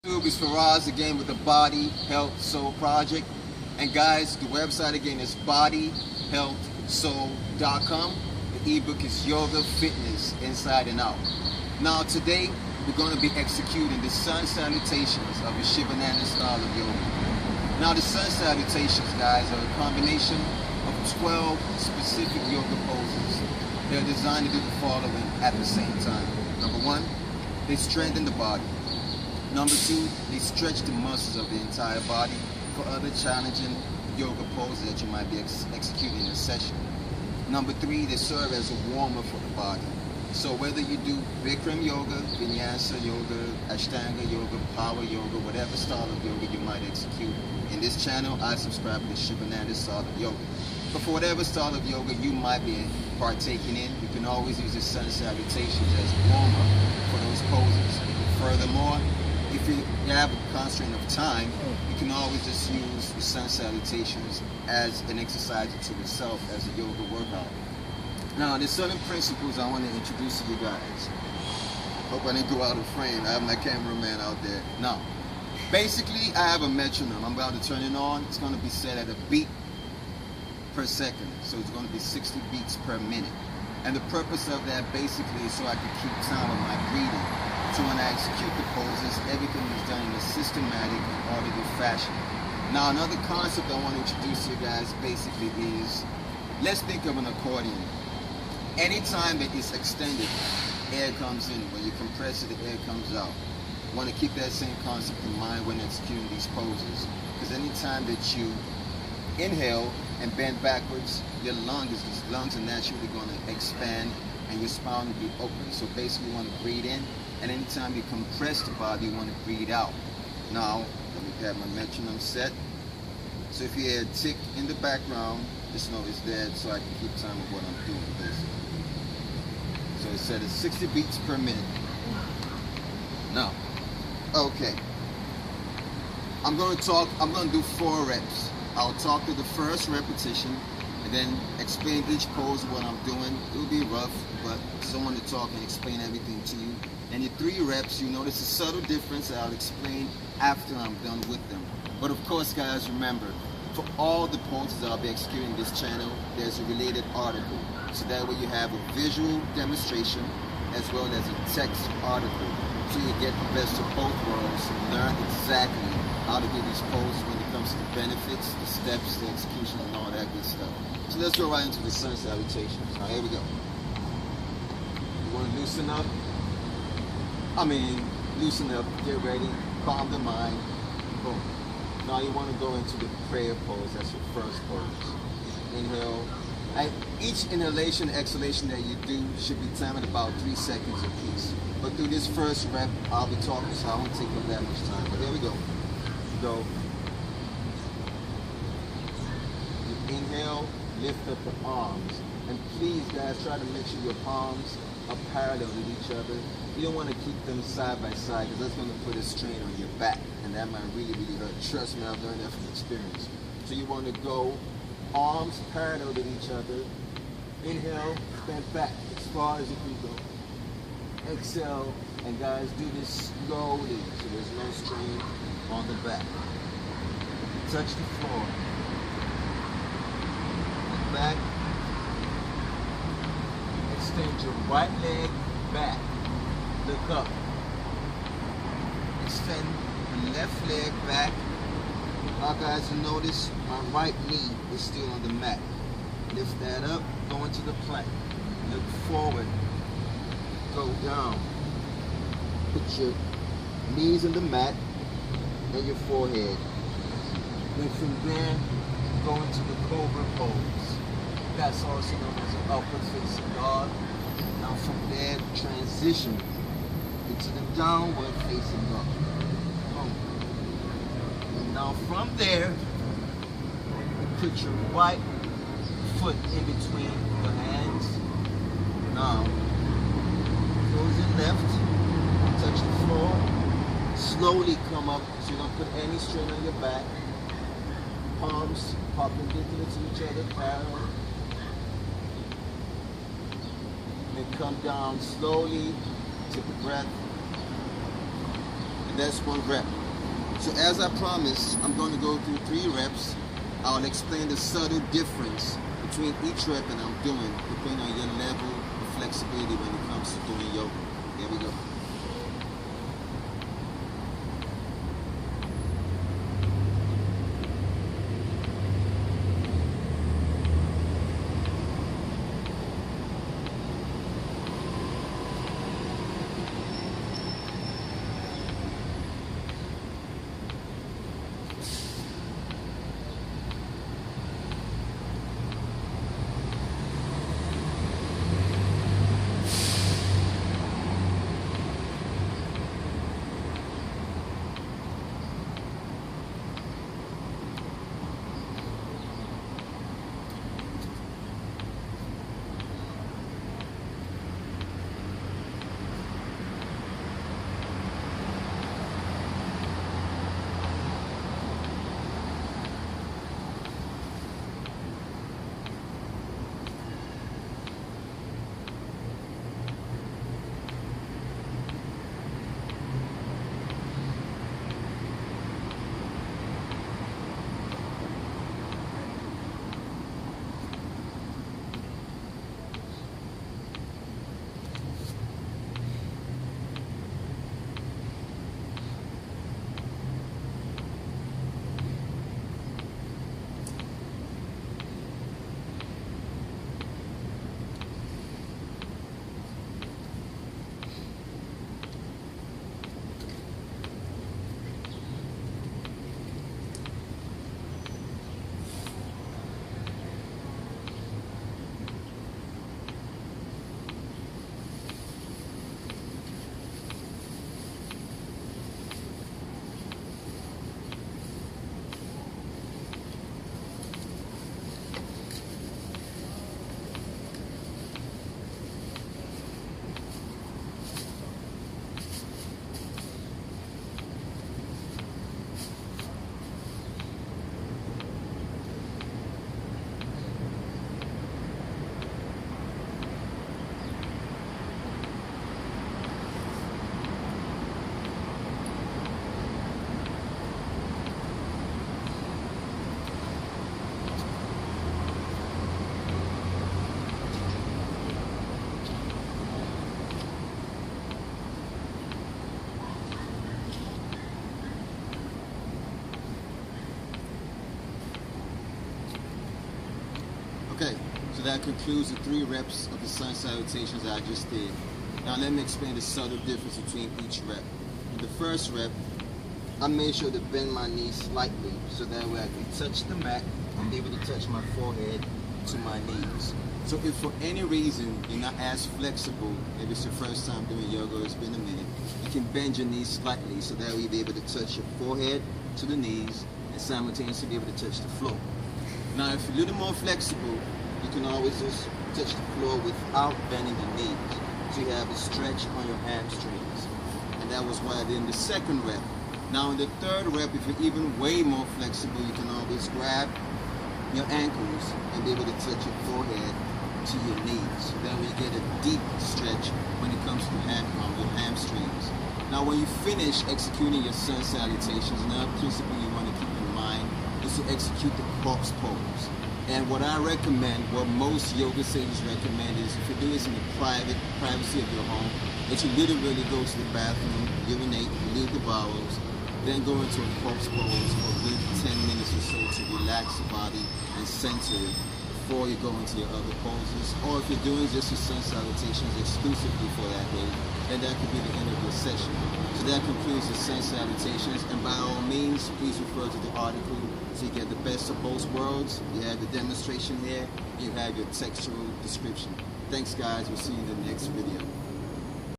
It's Faraz again with the Body Health Soul Project. And guys, the website again is bodyhealthsoul.com. The ebook is Yoga Fitness Inside and Out. Now today we're going to be executing the sun salutations of the Shivananda style of yoga. Now the sun salutations, guys, are a combination of 12 specific yoga poses. They're designed to do the following at the same time. Number one, they strengthen the body. Number two, they stretch the muscles of the entire body for other challenging yoga poses that you might be executing in a session. Number three, they serve as a warmer for the body. So whether you do Bikram yoga, Vinyasa yoga, Ashtanga yoga, power yoga, whatever style of yoga you might execute, in this channel I subscribe to the Shivananda style of yoga. But for whatever style of yoga you might be partaking in, you can always use the sun salutations as a warmer for those poses. Furthermore, if you have a constraint of time, you can always just use the sun salutations as an exercise to itself, as a yoga workout. Now, there's certain principles I want to introduce to you guys. Hope I didn't go out of frame. I have my cameraman out there. Now, basically, I have a metronome. I'm about to turn it on. It's going to be set at a beat per second. So it's going to be 60 beats per minute. And the purpose of that basically is so I can keep time with my breathing. So when I execute the poses, everything is done in a systematic and orderly fashion. Now another concept I want to introduce to you guys basically is, let's think of an accordion. Anytime that it's extended, air comes in. When you compress it, the air comes out. You want to keep that same concept in mind when executing these poses. Because anytime that you inhale and bend backwards, your lungs are naturally going to expand and your spine will be open. So basically you want to breathe in. And anytime you compress the body, you want to breathe out. Now, let me have my metronome set. So if you hear a tick in the background, just know it's dead so I can keep time with what I'm doing, basically. So it's set at 60 beats per minute. Now, okay. I'm going to do 4 reps. I'll talk to the first repetition and then explain each pose, what I'm doing. It'll be rough, but someone to talk and explain everything to you. And in 3 reps, you notice a subtle difference that I'll explain after I'm done with them. But of course, guys, remember, for all the poses I'll be executing in this channel, there's a related article. So that way you have a visual demonstration as well as a text article. So you get the best of both worlds and learn exactly how to do these poses when it comes to the benefits, the steps, the execution, and all that good stuff. So let's go right into the sun salutations. Now, here we go. You want to loosen up? Loosen up, get ready, calm the mind, boom. Now you want to go into the prayer pose. That's your first pose. Inhale. Each inhalation, exhalation that you do should be timed at about 3 seconds apiece. But through this first rep, I'll be talking, so I won't take up that much time. But here we go. Go. You inhale, lift up the arms. And please, guys, try to make sure your palms are parallel with each other. You don't want to keep them side by side because that's going to put a strain on your back. And that might really, really hurt. Trust me, I've learned that from experience. So you want to go arms parallel with each other. Inhale, bend back as far as you can go. Exhale, and guys, do this slowly so there's no strain on the back. Touch the floor. Look back. Extend your right leg back. Look up. Extend the left leg back. Now guys, you notice my right knee is still on the mat. Lift that up, go into the plank. Look forward. Go down. Put your knees on the mat and your forehead. Then from there, go into the cobra pose. That's also known as an upward facing dog. Now from there, transition into the downward facing dog. Boom. And now from there, you put your right foot in between your hands. Now, close your left, touch the floor, slowly come up so you don't put any strain on your back. Palms perpendicular to each other, parallel. Then come down slowly, take a breath. That's 1 rep. So as I promised, I'm going to go through 3 reps. I'll explain the subtle difference between each rep that I'm doing, depending on your level of flexibility when it comes to doing yoga. Here we go. Okay, so that concludes the 3 reps of the sun salutations that I just did. Now let me explain the subtle difference between each rep. In the first rep, I made sure to bend my knees slightly so that way I can touch the mat and be able to touch my forehead to my knees. So if for any reason you're not as flexible, maybe it's your first time doing yoga, it's been a minute, you can bend your knees slightly so that way you'll be able to touch your forehead to the knees and simultaneously be able to touch the floor. Now, if you're a little more flexible, you can always just touch the floor without bending the knees. So you have a stretch on your hamstrings. And that was what I did in the second rep. Now, in the third rep, if you're even way more flexible, you can always grab your ankles and be able to touch your forehead to your knees. So that way you get a deep stretch when it comes to your hamstrings. Now, when you finish executing your sun salutations, another principle you want to keep in mind is to execute the corpse pose. And what I recommend, what most yoga sages recommend, is if you do this in the privacy of your home, that you literally go to the bathroom, urinate, relieve the bowels, then go into a corpse pose for a good 10 minutes or so to relax the body and center it before you go into your other poses. Or if you're doing just your sun salutations exclusively for that day, then that could be the end of your session. So that concludes the sun salutations, and by all means, please refer to the article so you get the best of both worlds. You have the demonstration here, you have your textual description. Thanks guys, we'll see you in the next video.